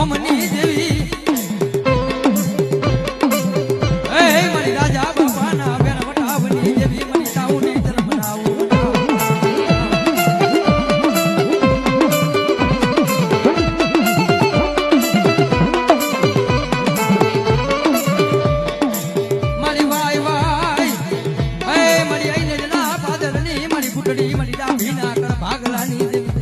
ભોમની દેવી એ મારી રાજા બાપાના બેન વટાવની દેવી મારી સાઉની તરફ બનાવું મારી વાય વાય એ મારી આઈને જના પાદરની મારી બુટડી મારી ડાભીના કર ભાગલાની દેવી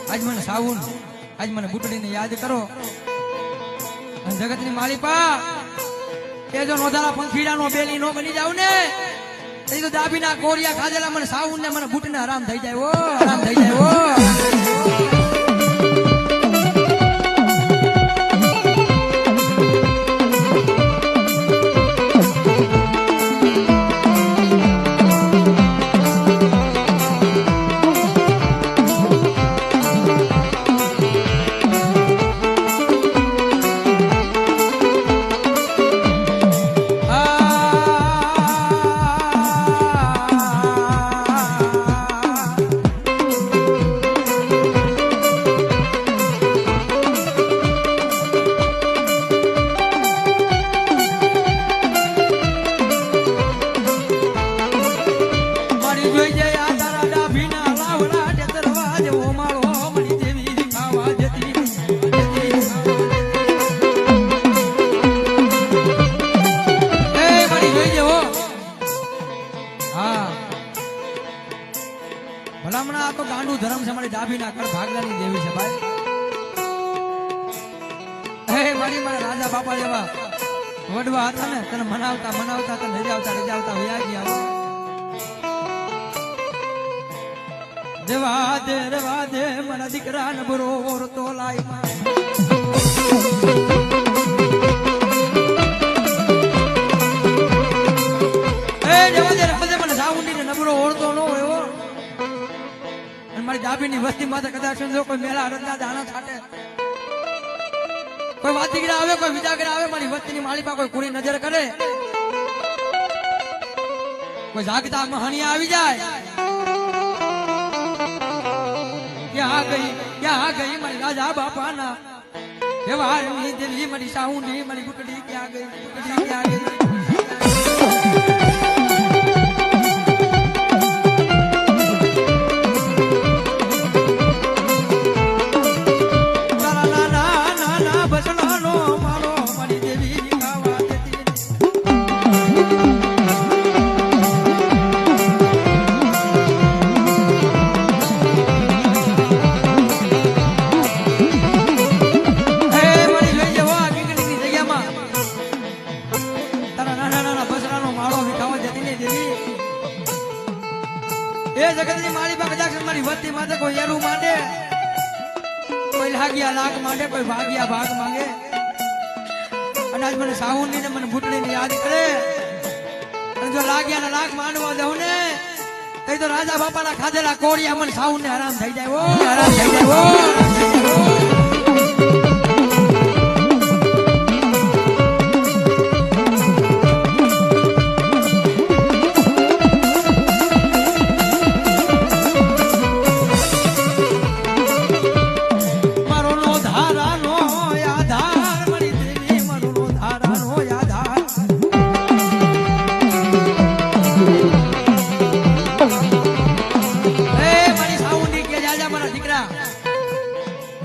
આજ મને સાવન આજ મને બુટડીને યાદ કરો અને જગતની માલિપા કે જો નોધારા પંખીડાનો બેલી નો બની જાવ ને એ તો દાબીના કોરિયા ખાધેલા મને સાવન ને મને બુટને આરામ થઈ જાય ઓ આરામ થઈ જાય ઓ ભલામણા તો ગાંડું ધર્મ છે મારી ડાભીના કર ભાગલાની દેવી છે ભાઈ હે મારી મારા રાજા બાપા જેવા વડવા હતા ને તને મનાવતા મનાવતા તને રજાવતા વયા ગયા રેવા દે મારા દીકરા ને બરોબર તો લાય મને સાઉન્ડી ને નબરો ઓળતો ન હોય મારી ડાભીની વસ્તી માં કદાચ જો કોઈ મેળા રંગના દાણા છાટે કોઈ વાતીગડા આવે કોઈ વિદાગડા આવે મારી વસ્તીની માલિપા કોઈ કુડી નજર કરે કોઈ જાગતા મહાનિયા આવી જાય ક્યાં ગઈ મારી રાજા બાપાના વ્યવહારની દેવી મારી સાઉન્ડી મારી બુટડી ક્યાં ગઈ જગતની મારી પાસે કદાચ મારી વસ્તી માટે કોઈ એરું માંડે કોઈ લાગ્યા લાખ માંડે કોઈ ભાગ્યા ભાગ માંગે અને આજ મને સાઉન્ડી ને મને બુટડીને યાદ કરે અને જો લાગ્યા ના લાખ માંડવા દઉં ને તો રાજા બાપાના ખાધેલા કોરિયા મને સાઉન્ડ ને આરામ થઈ જાય આરામ થઈ જાય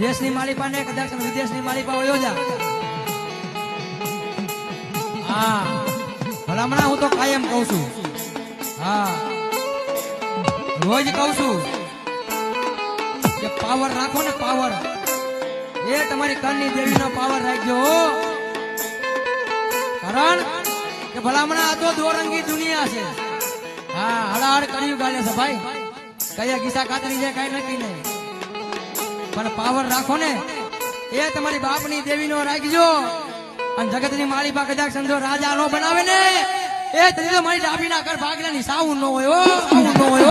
દેશની માલિપા ને કદાચ વિદેશની માલિપા હોય જા હા ભલામણા હું તો કાયમ કહું છું હા રોજ કહું છું કે પાવર રાખો ને પાવર એ તમારી કરની દેવીનો પાવર રાખજો કારણ કે ભલામણા આ તો દોરંગી દુનિયા છે હા હડાહડ કર્યું ગાલે છે ભાઈ કયા ગીસા કાતરી જાય કઈ નક્કી નહીં, પણ પાવર રાખો ને એ તમારી બાપની દેવીનો રાખજો. અને જગતની માળી પા કદાચ સમજો રાજા નો બનાવે ને એ તરી તો મારી ડાબીના કર ભાગલાની સાવું ન હોય, સાવું ન હોય.